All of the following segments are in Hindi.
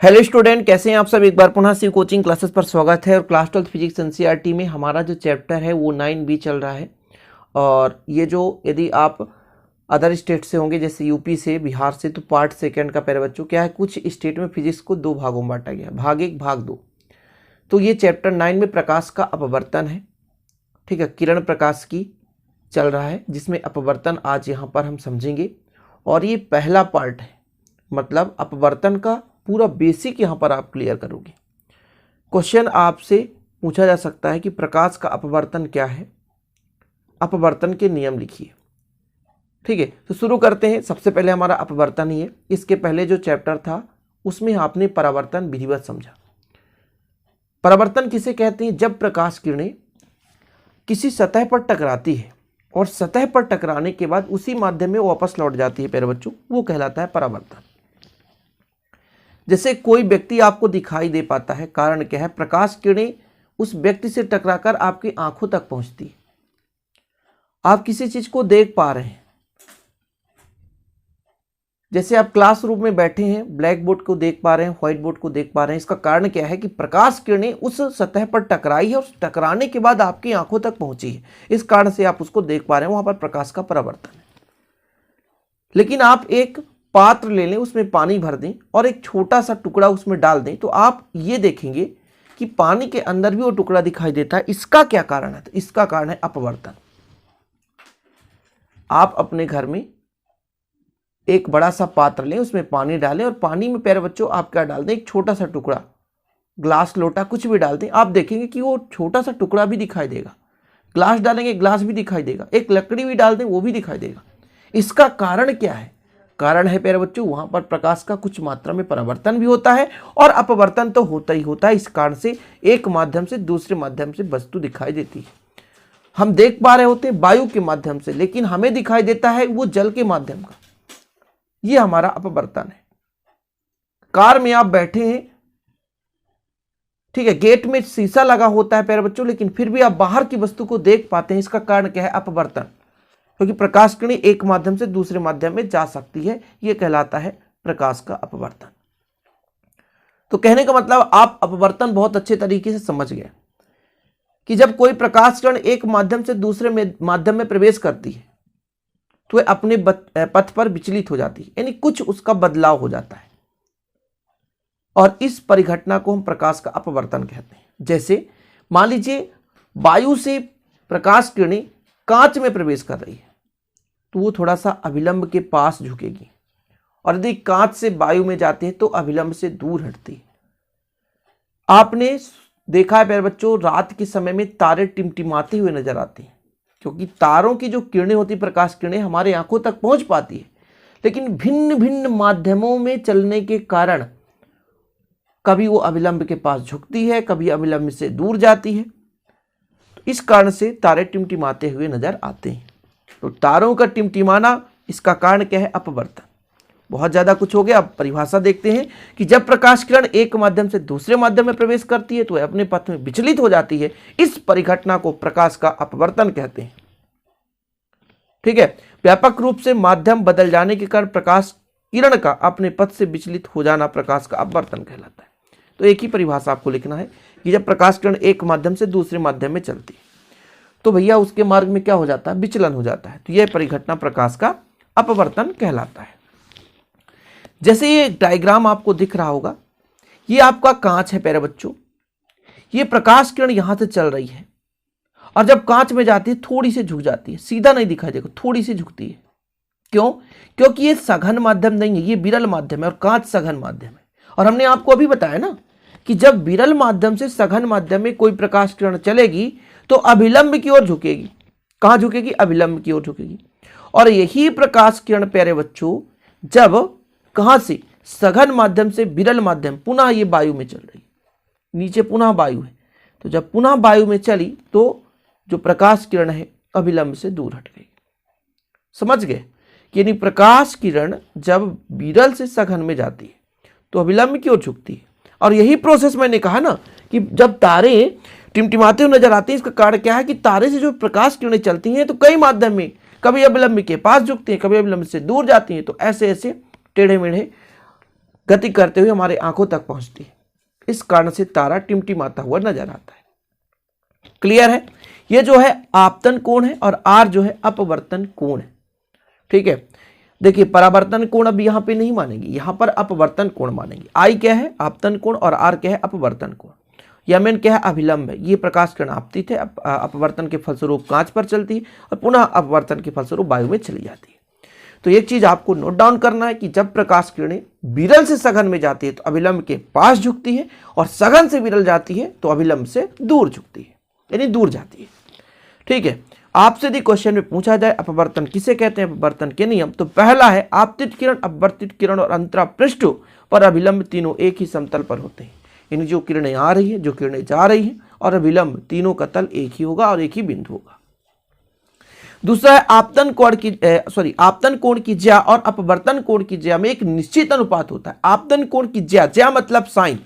हेलो स्टूडेंट, कैसे हैं आप सब। एक बार पुनः शिव कोचिंग क्लासेस पर स्वागत है। और क्लास 12 फिजिक्स एनसीईआरटी में हमारा जो चैप्टर है वो 9B चल रहा है। और ये जो यदि आप अदर स्टेट से होंगे जैसे यूपी से, बिहार से, तो पार्ट सेकंड का प्यारे बच्चों क्या है, कुछ स्टेट में फिजिक्स को दो भागों में बांटा गया, भाग 1 भाग 2। तो ये चैप्टर 9 में प्रकाश का अपवर्तन है, ठीक है, किरण प्रकाश की चल रहा है, जिसमें अपवर्तन आज यहाँ पर हम समझेंगे। और ये पहला पार्ट है, मतलब अपवर्तन का पूरा बेसिक यहाँ पर आप क्लियर करोगे। क्वेश्चन आपसे पूछा जा सकता है कि प्रकाश का अपवर्तन क्या है, अपवर्तन के नियम लिखिए। ठीक है, तो शुरू करते हैं। सबसे पहले हमारा अपवर्तन ही है। इसके पहले जो चैप्टर था उसमें आपने परावर्तन विधिवत समझा। परावर्तन किसे कहते हैं? जब प्रकाश किरणें किसी सतह पर टकराती है और सतह पर टकराने के बाद उसी माध्यम में वापस लौट जाती है प्यारे बच्चों, वो कहलाता है परावर्तन। जैसे कोई व्यक्ति आपको दिखाई दे पाता है, कारण क्या है? प्रकाश किरणें उस व्यक्ति से टकराकर आपकी आंखों तक पहुंचती है, आप किसी चीज को देख पा रहे हैं। जैसे आप क्लासरूम में बैठे हैं, ब्लैक बोर्ड को देख पा रहे हैं, व्हाइट बोर्ड को देख पा रहे हैं। इसका कारण क्या है कि प्रकाश किरणें उस सतह पर टकराई है और टकराने के बाद आपकी आंखों तक पहुंची है, इस कारण से आप उसको देख पा रहे हैं। वहां पर प्रकाश का परावर्तन है। लेकिन आप एक पात्र ले लें, उसमें पानी भर दें और एक छोटा सा टुकड़ा उसमें डाल दें, तो आप ये देखेंगे कि पानी के अंदर भी वो टुकड़ा दिखाई देता है। इसका क्या कारण है? तो इसका कारण है अपवर्तन। आप अपने घर में एक बड़ा सा पात्र लें, उसमें पानी डालें और पानी में प्यारे बच्चों आप क्या डाल दें, एक छोटा सा टुकड़ा, ग्लास, लोटा, कुछ भी डाल दें। आप देखेंगे कि वो छोटा सा टुकड़ा भी दिखाई देगा। ग्लास डालेंगे, ग्लास भी दिखाई देगा। एक लकड़ी भी डाल दें, वो भी दिखाई देगा। इसका कारण क्या है? कारण है प्यारे बच्चों, वहां पर प्रकाश का कुछ मात्रा में परावर्तन भी होता है और अपवर्तन तो होता ही होता है। इस कारण से एक माध्यम से दूसरे माध्यम से वस्तु दिखाई देती है। हम देख पा रहे होते हैं वायु के माध्यम से, लेकिन हमें दिखाई देता है वो जल के माध्यम का। ये हमारा अपवर्तन है। कार में आप बैठे हैं, ठीक है, गेट में शीशा लगा होता है प्यारे बच्चों, लेकिन फिर भी आप बाहर की वस्तु को देख पाते हैं। इसका कारण क्या है? अपवर्तन। क्योंकि प्रकाश किरणें एक माध्यम से दूसरे माध्यम में जा सकती है, यह कहलाता है प्रकाश का अपवर्तन। तो कहने का मतलब आप अपवर्तन बहुत अच्छे तरीके से समझ गए कि जब कोई प्रकाश किरण एक माध्यम से दूसरे माध्यम में प्रवेश करती है तो वह अपने पथ पर विचलित हो जाती है, यानी कुछ उसका बदलाव हो जाता है। और इस परिघटना को हम प्रकाश का अपवर्तन कहते हैं। जैसे मान लीजिए वायु से प्रकाश किरणें कांच में प्रवेश कर रही है, तो वो थोड़ा सा अभिलंब के पास झुकेगी, और यदि कांच से वायु में जाते हैं तो अभिलंब से दूर हटती है। आपने देखा है प्यारे बच्चों, रात के समय में तारे टिमटिमाते हुए नजर आते हैं, क्योंकि तारों की जो किरणें होती, प्रकाश किरणें हमारे आंखों तक पहुंच पाती है, लेकिन भिन्न भिन्न माध्यमों में चलने के कारण कभी वो अभिलंब के पास झुकती है, कभी अभिलंब से दूर जाती है। तो इस कारण से तारे टिमटिमाते हुए नजर आते हैं। तो तारों का टिमटिमाना, इसका कारण क्या है? अपवर्तन। बहुत ज्यादा कुछ हो गया। अब परिभाषा देखते हैं कि जब प्रकाश किरण एक माध्यम से दूसरे माध्यम में प्रवेश करती है तो वह अपने पथ में विचलित हो जाती है। इस परिघटना को प्रकाश का अपवर्तन कहते हैं। ठीक है, व्यापक रूप से माध्यम बदल जाने के कारण प्रकाश किरण का अपने पथ से विचलित हो जाना प्रकाश का अपवर्तन कहलाता है। तो एक ही परिभाषा आपको लिखना है कि जब प्रकाश किरण एक माध्यम से दूसरे माध्यम में चलती है तो भैया उसके मार्ग में क्या हो जाता है? विचलन हो जाता है। तो यह परिघटना प्रकाश का अपवर्तन कहलाता है। जैसे ये डायग्राम आपको दिख रहा होगा, ये आपका कांच है प्यारे बच्चों। ये प्रकाश किरण यहां से चल रही है और जब कांच में जाती है थोड़ी सी झुक जाती है, सीधा नहीं दिखाई देगा, थोड़ी सी झुकती है। क्यों? क्योंकि ये सघन माध्यम नहीं है, ये विरल माध्यम है और कांच सघन माध्यम है। और हमने आपको अभी बताया ना कि जब विरल माध्यम से सघन माध्यम में कोई प्रकाश किरण चलेगी तो अभिलंब की ओर झुकेगी। कहां झुकेगी? अभिलंब की ओर झुकेगी। और यही प्रकाश किरण प्यारे बच्चों जब कहां से, सघन माध्यम से विरल माध्यम, पुनः ये वायु में चल रही, नीचे पुनः वायु है, तो जब पुनः वायु में चली तो जो प्रकाश किरण है अभिलंब से दूर हट गई। समझ गए? यानी प्रकाश किरण जब विरल से सघन में जाती है तो अभिलंब की ओर झुकती है। और यही प्रोसेस मैंने कहा ना कि जब तारे टिमटिमाते हुए नजर आते हैं, इसका कारण क्या है कि तारे से जो प्रकाश किरणें चलती हैं तो कई माध्यम में, कभी अभिलंब के पास झुकती हैं, कभी अभिलंब से दूर जाती हैं। तो ऐसे ऐसे टेढ़े मेढ़े गति करते हुए हमारे आंखों तक पहुंचती है। इस कारण से तारा टिमटिमाता हुआ नजर आता है। क्लियर है? ये जो है आपतन कोण है और आर जो है अपवर्तन कोण है। ठीक है, देखिए परावर्तन कोण अब यहां पे नहीं मानेंगे, यहां पर अपवर्तन कोण मानेंगे। आई क्या है? आपतन कोण और आर क्या है? अपवर्तन कोण। यमन क्या है? अभिलंब है। ये प्रकाश किरण आपतित है, अपवर्तन के फलस्वरूप कांच पर चलती है और पुनः अपवर्तन के फलस्वरूप वायु में चली जाती है। तो एक चीज आपको नोट डाउन करना है कि जब प्रकाश किरणें विरल से सघन में जाती है तो अभिलंब के पास झुकती है, और सघन से विरल जाती है तो अभिलंब से दूर झुकती है, यानी दूर जाती है। ठीक है, आपसे यदि क्वेश्चन में पूछा जाए अपवर्तन किसे कहते हैं, अपवर्तन के नियम, तो पहला है आपतित किरण, अपवर्तित किरण और अंतरापृष्ठ पर अभिलंब तीनों एक ही समतल पर होते हैं। यानी जो किरणें आ रही है, जो किरणें जा रही हैं और अभिलंब, तीनों का तल एक ही होगा और एक ही बिंदु होगा। दूसरा है आपतन कोण की ज्या और अपवर्तन कोण की ज्या में एक निश्चित अनुपात होता है। आपतन कोण की ज्या, ज्या मतलब साइन,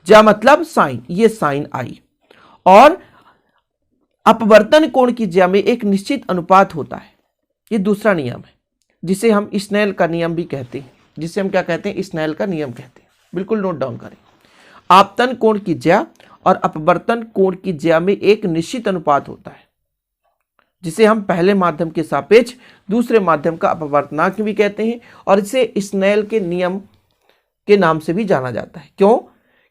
ज्या मतलब साइन, ये साइन आई, और अपवर्तन कोण की ज्या में एक निश्चित अनुपात होता है। ये दूसरा नियम है जिसे हम स्नेल का नियम भी कहते हैं, जिसे हम क्या कहते हैं? स्नेल का नियम कहते हैं। बिल्कुल नोट डाउन करें। आपतन कोण की ज्या और अपवर्तन कोण की ज्या में एक निश्चित अनुपात होता है, जिसे हम पहले माध्यम के सापेक्ष दूसरे माध्यम का अपवर्तनांक भी कहते हैं, और इसे स्नेल के नियम के नाम से भी जाना जाता है। क्यों?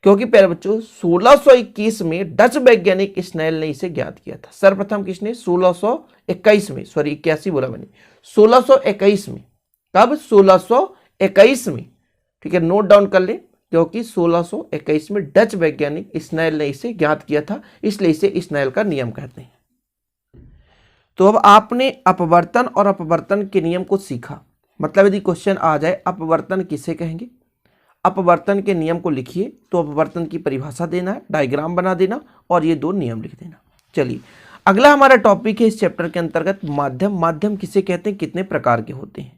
क्योंकि प्यारे बच्चों 1621 में डच वैज्ञानिक स्नेल ने इसे ज्ञात किया था। सर्वप्रथम किसने? 1621 में, सॉरी 81 बोला मैंने, 1621 में। कब? 1621 में। ठीक है, नोट डाउन कर ले, क्योंकि 1621 में डच वैज्ञानिक स्नेल ने इसे ज्ञात किया था, इसलिए इसे स्नेल का नियम कहते हैं। तो अब आपने अपवर्तन और अपवर्तन के नियम को सीखा। मतलब यदि क्वेश्चन आ जाए अपवर्तन किसे कहेंगे, अपवर्तन के नियम को लिखिए, तो अपवर्तन की परिभाषा देना है, डायग्राम बना देना और ये दो नियम लिख देना। चलिए अगला हमारा टॉपिक है इस चैप्टर के अंतर्गत माध्यम। माध्यम किसे कहते हैं, कितने प्रकार के होते हैं?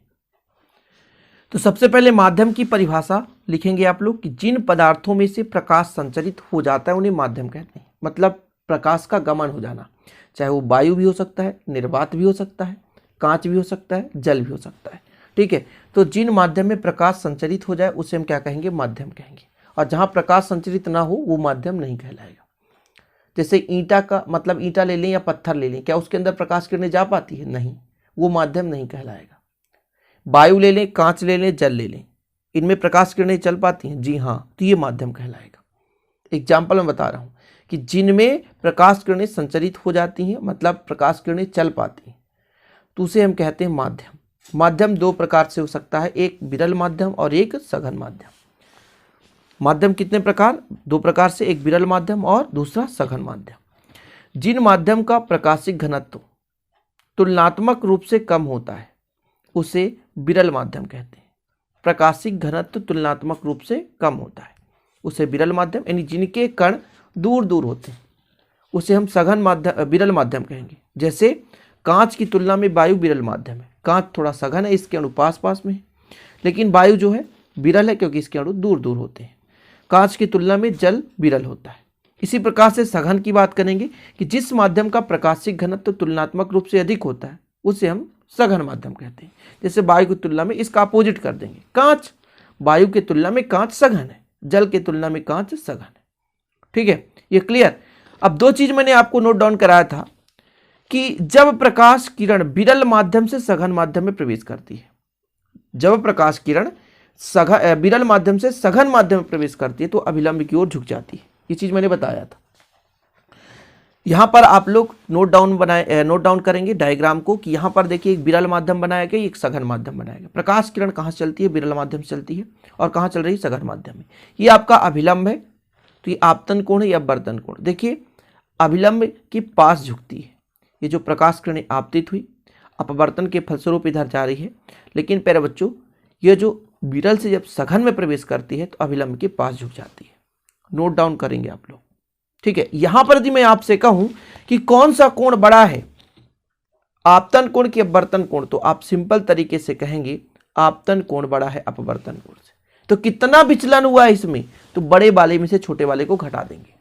तो सबसे पहले माध्यम की परिभाषा लिखेंगे आप लोग कि जिन पदार्थों में से प्रकाश संचरित हो जाता है उन्हें माध्यम कहते हैं। मतलब प्रकाश का गमन हो जाना, चाहे वो वायु भी हो सकता है, निर्वात भी हो सकता है, कांच भी हो सकता है, जल भी हो सकता है। ठीक है, तो जिन माध्यम में प्रकाश संचरित हो जाए उसे हम क्या कहेंगे? माध्यम कहेंगे। और जहां प्रकाश संचरित ना हो वो माध्यम नहीं कहलाएगा। जैसे ईंटा का मतलब ईंटा ले लें या पत्थर ले लें, क्या उसके अंदर प्रकाश किरणें जा पाती है? नहीं, वो माध्यम नहीं कहलाएगा। वायु ले लें, कांच ले लें, जल ले लें, इनमें प्रकाश किरणें चल पाती हैं? जी हाँ, तो ये माध्यम कहलाएगा। एग्जाम्पल मैं बता रहा हूँ कि जिनमें प्रकाश किरणें संचरित हो जाती हैं, मतलब प्रकाश किरणें चल पाती हैं, तो उसे हम कहते हैं माध्यम। माध्यम दो प्रकार से हो सकता है, एक विरल माध्यम और एक सघन माध्यम। माध्यम कितने प्रकार? दो प्रकार से, एक विरल माध्यम और दूसरा सघन माध्यम। जिन माध्यम का प्रकाशिक घनत्व तुलनात्मक रूप से कम होता है उसे विरल माध्यम कहते हैं। प्रकाशिक घनत्व तुलनात्मक रूप से कम होता है उसे विरल माध्यम, यानी जिनके कण दूर दूर होते हैं उसे हम सघन माध्यम, विरल माध्यम कहेंगे। जैसे कांच की तुलना में वायु विरल माध्यम है। कांच थोड़ा सघन है, इसके अणु पास पास में है, लेकिन वायु जो है विरल है क्योंकि इसके अणु दूर दूर होते हैं। कांच की तुलना में जल विरल होता है। इसी प्रकार से सघन की बात करेंगे कि जिस माध्यम का प्रकाशिक घनत्व तुलनात्मक रूप से अधिक होता है उसे हम सघन माध्यम कहते हैं। जैसे वायु की तुलना में इसका अपोजिट कर देंगे, कांच, वायु की तुलना में कांच सघन है, जल की तुलना में कांच सघन है। ठीक है, ये क्लियर। अब दो चीज मैंने आपको नोट डाउन कराया था कि जब प्रकाश किरण विरल माध्यम से सघन माध्यम में प्रवेश करती है, जब प्रकाश किरण विरल माध्यम से सघन माध्यम में प्रवेश करती है तो अभिलंब की ओर झुक जाती है। ये चीज मैंने बताया था। यहां पर आप लोग नोट डाउन करेंगे डायग्राम को कि यहां पर देखिए एक विरल माध्यम बनाया गया, एक सघन माध्यम बनाया गया। प्रकाश किरण कहां से चलती है? विरल माध्यम से चलती है। और कहां चल रही है? सघन माध्यम में। ये आपका अभिलंब है, तो ये आपतन कोण है या अपवर्तन कोण। देखिए अभिलंब के पास झुकती है। ये जो प्रकाश किरणें आपतित हुई अपवर्तन के फलस्वरूप इधर जा रही है, लेकिन प्यारे बच्चों ये जो विरल से जब सघन में प्रवेश करती है तो अभिलंब के पास झुक जाती है। नोट डाउन करेंगे आप लोग। ठीक है, यहां पर यदि मैं आपसे कहूं कि कौन सा कोण बड़ा है, आपतन कोण की अपवर्तन कोण, तो आप सिंपल तरीके से कहेंगे आपतन कोण बड़ा है अपवर्तन कोण से। तो कितना विचलन हुआ है इसमें, तो बड़े वाले में से छोटे वाले को घटा देंगे।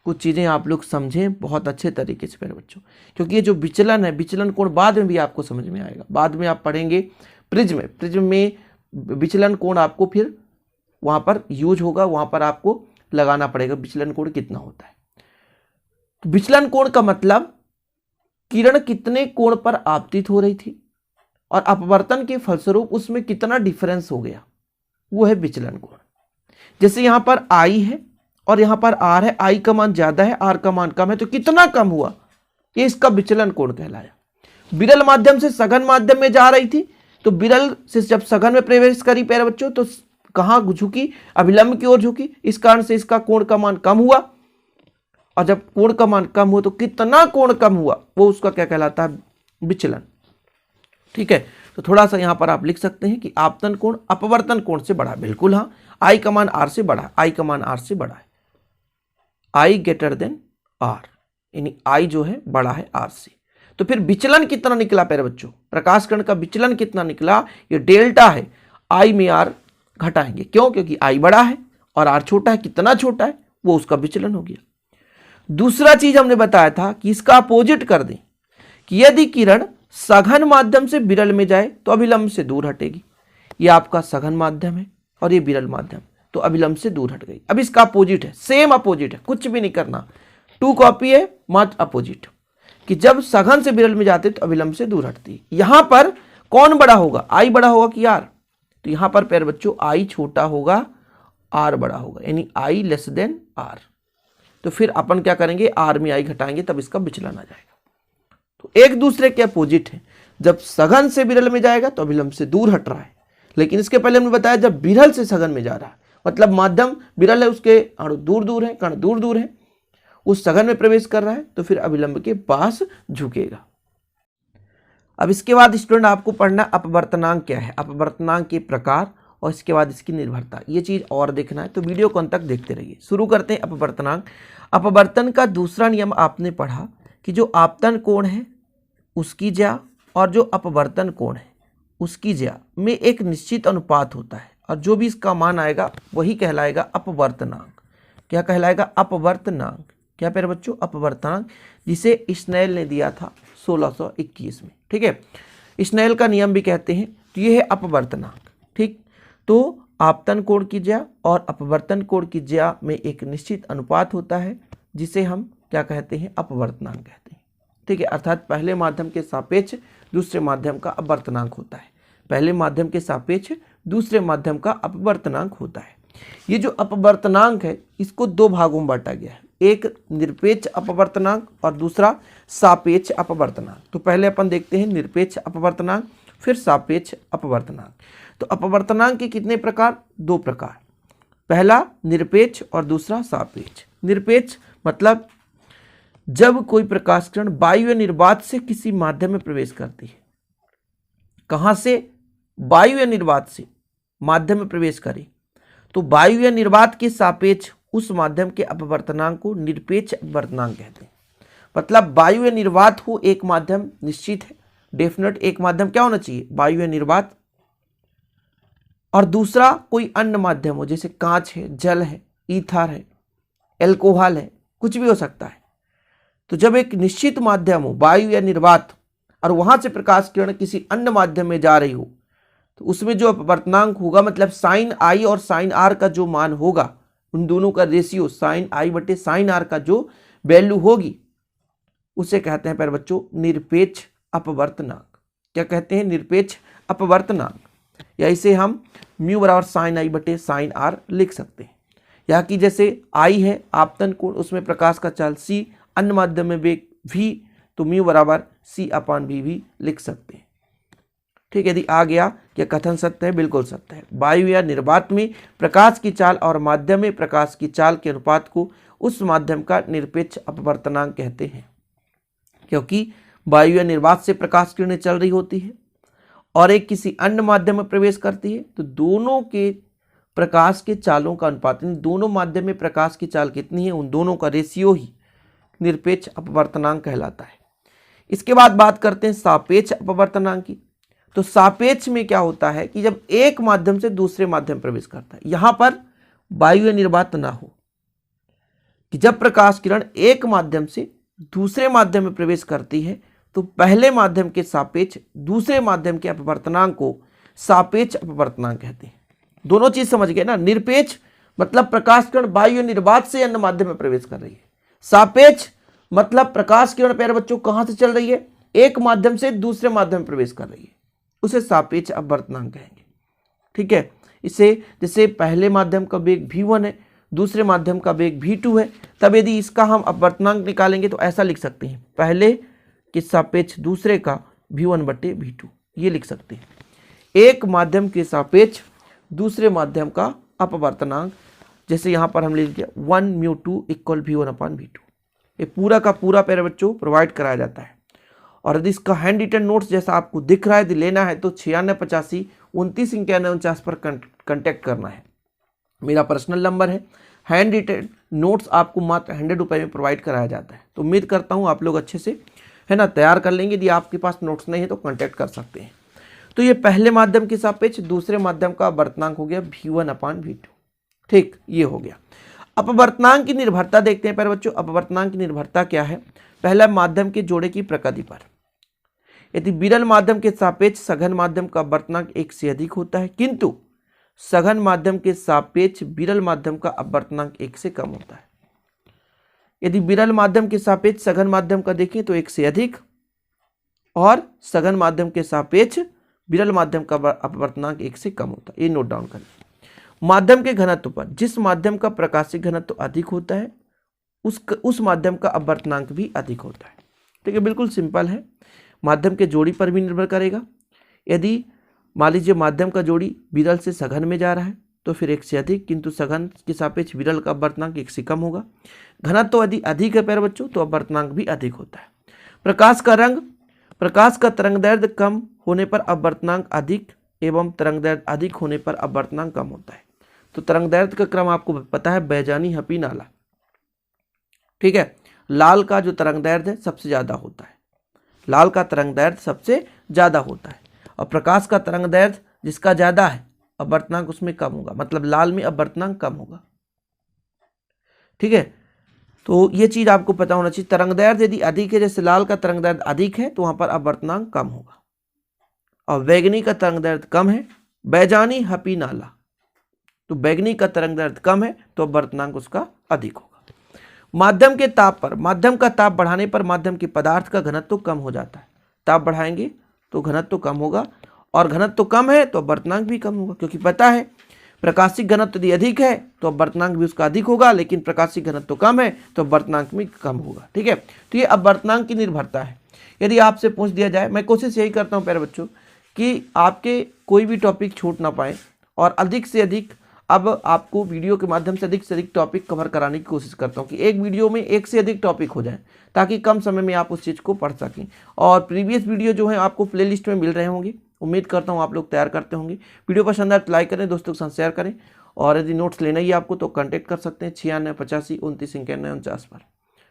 कुछ चीजें आप लोग समझें बहुत अच्छे तरीके से मेरे बच्चों, क्योंकि ये जो विचलन है, विचलन कोण बाद में भी आपको समझ में आएगा। बाद में आप पढ़ेंगे प्रिज्म में विचलन कोण आपको फिर वहां पर यूज होगा, वहां पर आपको लगाना पड़ेगा विचलन कोण कितना होता है। तो विचलन कोण का मतलब किरण कितने कोण पर आपतित हो रही थी और अपवर्तन के फलस्वरूप उसमें कितना डिफरेंस हो गया, वो है विचलन कोण। जैसे यहां पर आई है और यहां पर आर है, आई का मान ज्यादा है, आर का मान कम है, तो कितना कम हुआ, ये इसका विचलन कोण कहलाया। विरल माध्यम से सघन माध्यम में जा रही थी, तो विरल से जब सघन में प्रवेश करी प्यारे बच्चों, तो कहां झुकी, अभिलंब की ओर झुकी, इस कारण से इसका कोण का मान कम हुआ। और जब कोण का मान कम हुआ तो कितना कोण कम हुआ, वो उसका क्या कहलाता है, विचलन। ठीक है, तो थोड़ा सा यहां पर आप लिख सकते हैं कि आपतन कोण अपवर्तन कोण से बड़ा, बिल्कुल हाँ, आई का मान आर से बड़ा है, आई का मान आर से बड़ा है, आई ग्रेटर देन आर, यानी आई जो है बड़ा है आर से। तो फिर विचलन कितना निकला प्यारे बच्चों, प्रकाश कण का विचलन कितना निकला, ये डेल्टा है, आई में आर घटाएंगे, क्यों, क्योंकि आई बड़ा है और आर छोटा है, कितना छोटा है, वो उसका विचलन हो गया। दूसरा चीज हमने बताया था कि इसका अपोजिट कर दें, कि यदि किरण सघन माध्यम से विरल में जाए तो अभिलंब से दूर हटेगी। ये आपका सघन माध्यम है और ये विरल माध्यम, तो अभिलंब से दूर हट गई। अब इसका अपोजिट है, सेम अपोजिट है, कुछ भी नहीं करना, टू कॉपी है, मात्र अपोजिट, कि जब सघन से विरल में जाते तो अभिलंब से दूर हटती है। यहां पर कौन बड़ा होगा, आई बड़ा होगा कि आर, तो यहां पर प्यारे बच्चों आई छोटा होगा, आर बड़ा होगा, यानी आई लेस देन आर। तो फिर अपन क्या करेंगे, आर में आई घटाएंगे, तब इसका विचलन आ जाएगा। तो एक दूसरे के अपोजिट है, जब सघन से विरल में जाएगा तो अभिलंब से दूर हट रहा है, लेकिन इसके पहले हमने बताया जब विरल से सघन में जा रहा है, मतलब माध्यम विरल है, उसके अणु दूर दूर है, कण दूर दूर है, उस सघन में प्रवेश कर रहा है, तो फिर अभिलंब के पास झुकेगा। अब इसके बाद स्टूडेंट आपको पढ़ना अपवर्तनांक क्या है, अपवर्तनांक के प्रकार और इसके बाद इसकी निर्भरता, ये चीज और देखना है, तो वीडियो को अंत तक देखते रहिए। शुरू करते हैं अपवर्तनांक। अपवर्तन का दूसरा नियम आपने पढ़ा कि जो आपतन कोण है उसकी ज्या और जो अपवर्तन कोण है उसकी ज्या में एक निश्चित अनुपात होता है, और जो भी इसका मान आएगा वही कहलाएगा अपवर्तनांक। क्या कहलाएगा, अपवर्तनांक। क्या प्यारे बच्चों, अपवर्तनांक, जिसे स्नेल ने दिया था 1621 में। ठीक है, स्नेल का नियम भी कहते हैं, तो ये है अपवर्तनांक। ठीक, तो आपतन कोण की ज्या और अपवर्तन कोण की ज्या में एक निश्चित अनुपात होता है, जिसे हम क्या कहते हैं, अपवर्तनांक कहते हैं। ठीक है, अर्थात पहले माध्यम के सापेक्ष दूसरे माध्यम का अपवर्तनांक होता है, पहले माध्यम के सापेक्ष दूसरे माध्यम का अपवर्तनांक होता है। ये जो अपवर्तनांक है इसको दो भागों में बांटा गया है, एक निरपेक्ष अपवर्तनांक और दूसरा सापेक्ष अपवर्तनांक। तो पहले अपन देखते हैं निरपेक्ष अपवर्तनांक, फिर सापेक्ष अपवर्तनांक। तो अपवर्तनांक के कितने प्रकार, दो प्रकार, पहला निरपेक्ष और दूसरा सापेक्ष। निरपेक्ष मतलब जब कोई प्रकाश किरण वायु या निर्वात से किसी माध्यम में प्रवेश करती है, कहां से, वायु या निर्वात से माध्यम में प्रवेश करे, तो वायु या निर्वात के सापेक्ष उस माध्यम के अपवर्तनांक को निरपेक्ष अपवर्तनांक कहते हैं। मतलब वायु या निर्वात हो, एक माध्यम निश्चित है, डेफिनेट एक माध्यम क्या होना चाहिए, वायु या निर्वात, और दूसरा कोई अन्य माध्यम हो, जैसे कांच है, जल है, ईथर है, एल्कोहल है, कुछ भी हो सकता है। तो जब एक निश्चित माध्यम हो, वायु या निर्वात, और वहां से प्रकाश किरण किसी अन्य माध्यम में जा रही हो, तो उसमें जो अपवर्तनांक होगा, मतलब साइन आई और साइन आर का जो मान होगा, उन दोनों का रेशियो साइन आई बटे साइन आर का जो वैल्यू होगी, उसे कहते हैं प्यारे बच्चों निरपेक्ष अपवर्तनांक। क्या कहते हैं, निरपेक्ष अपवर्तनांक। या इसे हम म्यू बराबर साइन आई बटे साइन आर लिख सकते हैं। या कि जैसे आई है आपतन कोण, उसमें प्रकाश का चाल सी, अन्य माध्यम में वेग v, तो म्यू बराबर सी अपान वी भी लिख सकते हैं। ठीक है, यदि आ गया कि कथन सत्य है, बिल्कुल सत्य है। वायु या निर्वात में प्रकाश की चाल और माध्यम में प्रकाश की चाल के अनुपात को उस माध्यम का निरपेक्ष अपवर्तनांक कहते हैं, क्योंकि वायु या निर्वात से प्रकाश किरणें चल रही होती है और एक किसी अन्य माध्यम में प्रवेश करती है, तो दोनों के प्रकाश के चालों का अनुपात, दोनों माध्यम में प्रकाश की चाल कितनी है, उन दोनों का रेशियो ही निरपेक्ष अपवर्तनांक कहलाता है। इसके बाद बात करते हैं सापेक्ष अपवर्तनांक की। तो सापेक्ष में क्या होता है कि जब एक माध्यम से दूसरे माध्यम प्रवेश करता है, यहां पर वायु या निर्वात ना हो, कि जब प्रकाश किरण एक माध्यम से दूसरे माध्यम में प्रवेश करती है, तो पहले माध्यम के सापेक्ष दूसरे माध्यम के अपवर्तनांक को सापेक्ष अपवर्तनांक कहते हैं। दोनों चीज समझ गए ना। निरपेक्ष मतलब प्रकाश किरण वायु निर्वात से अन्य माध्यम में प्रवेश कर रही है। सापेक्ष मतलब प्रकाश किरण प्यारे बच्चों कहां से चल रही है, एक माध्यम से दूसरे माध्यम में प्रवेश कर रही है, उसे सापेक्ष अपवर्तनांक कहेंगे। ठीक है, इसे जैसे पहले माध्यम का वेग v1 है, दूसरे माध्यम का वेग v2 है, तब यदि इसका हम अपवर्तनांक निकालेंगे तो ऐसा लिख सकते हैं, पहले के सापेक्ष दूसरे का v1/v2, ये लिख सकते हैं। एक माध्यम के सापेक्ष दूसरे माध्यम का अपवर्तनांक, जैसे यहां पर हम लिख दिया 1μ2 = v1/v2। ये पूरा का पूरा प्यारे बच्चों प्रोवाइड कराया जाता है। और यदि इसका हैंड रिटन नोट्स जैसा आपको दिख रहा है, यदि लेना है तो 9685 29 91 49 पर कंटेक्ट करना है, मेरा पर्सनल नंबर है। हैंड रिटन नोट्स आपको मात्र 100 रुपये में प्रोवाइड कराया जाता है। तो उम्मीद करता हूँ आप लोग अच्छे से है ना तैयार कर लेंगे। यदि आपके पास नोट्स नहीं है तो कांटेक्ट कर सकते हैं। तो ये पहले माध्यम के सापेक्ष दूसरे माध्यम का अपवर्तनांक हो गया v1/v2। ठीक, ये हो गया। अपवर्तनांक की निर्भरता देखते हैं प्यारे बच्चों। अपवर्तनांक की निर्भरता क्या है, पहला माध्यम के जोड़े की प्रकृति पर। यदि विरल माध्यम के सापेक्ष सघन माध्यम का अपवर्तनांक 1 से अधिक होता है, किंतु सघन माध्यम के सापेक्ष विरल माध्यम का अपवर्तनांक 1 से कम होता है। यदि विरल माध्यम के सापेक्ष सघन माध्यम का देखें तो 1 से अधिक, और सघन माध्यम के सापेक्ष विरल माध्यम का अपवर्तनांक 1 से कम होता है। ये नोट डाउन करें। माध्यम के घनत्व पर, जिस माध्यम का प्रकाशिक घनत्व अधिक होता है उस माध्यम का अपवर्तनांक भी अधिक होता है। ठीक है, बिल्कुल सिंपल है। माध्यम के जोड़ी पर भी निर्भर करेगा। यदि मान लीजिए माध्यम का जोड़ी विरल से सघन में जा रहा है तो फिर 1 से अधिक, किंतु सघन के सापेक्ष विरल का अपवर्तनांक 1 से कम होगा। घनत्व यदि अधिक है प्यारे बच्चों तो अपवर्तनांक भी अधिक होता है। प्रकाश का रंग, प्रकाश का तरंगदैर्ध्य कम होने पर अपवर्तनांक अधिक एवं तरंगदैर्ध्य अधिक होने पर अपवर्तनांक कम होता है। तो तरंगदैर्ध्य का क्रम आपको पता है, बैजानी, हपी, नाला। ठीक है, लाल का जो तरंगदैर्ध्य सबसे ज्यादा होता है, लाल का तरंगदैर्ध्य सबसे ज्यादा होता है। और प्रकाश का तरंगदैर्ध्य जिसका ज्यादा है अपवर्तनांक उसमें कम होगा, मतलब लाल में अपवर्तनांक कम होगा। ठीक है, तो ये चीज आपको पता होना चाहिए। तरंगदैर्ध्य यदि अधिक है, जैसे लाल का तरंगदैर्ध्य अधिक है तो वहां पर अपवर्तनांक कम होगा। और बैगनी का तरंगदैर्ध्य कम है, बैजानी, हपी, नाला, तो बैगनी का तरंगदैर्ध्य कम है तो अपवर्तनांक उसका अधिक होगा। माध्यम के ताप पर, माध्यम का ताप बढ़ाने पर माध्यम के पदार्थ का घनत्व कम हो जाता है। ताप बढ़ाएंगे तो घनत्व कम होगा, और घनत्व कम है तो अपवर्तनांक भी कम होगा, क्योंकि पता है प्रकाशिक घनत्व यदि अधिक है तो अपवर्तनांक भी उसका अधिक होगा, लेकिन प्रकाशिक घनत्व कम है तो अपवर्तनांक भी कम होगा। ठीक है, तो ये अपवर्तनांक की निर्भरता है। यदि आपसे पूछ दिया जाए, मैं कोशिश यही करता हूँ प्यारे बच्चों कि आपके कोई भी टॉपिक छूट ना पाए, और अधिक से अधिक अब आपको वीडियो के माध्यम से अधिक टॉपिक कवर कराने की कोशिश करता हूँ कि एक वीडियो में 1 से अधिक टॉपिक हो जाए, ताकि कम समय में आप उस चीज़ को पढ़ सकें। और प्रीवियस वीडियो जो है आपको प्लेलिस्ट में मिल रहे होंगे, उम्मीद करता हूँ आप लोग तैयार करते होंगे। वीडियो पसंद आए तो लाइक करें, दोस्तों के साथ शेयर करें, और यदि नोट्स लेना ही आपको तो कॉन्टैक्ट कर सकते हैं 96 85 29 91 49 पर।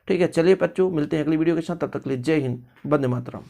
ठीक है, चलिए बच्चों, मिलते हैं अगली वीडियो के साथ। तब तक के लिए जय हिंद, वंदे मातरम।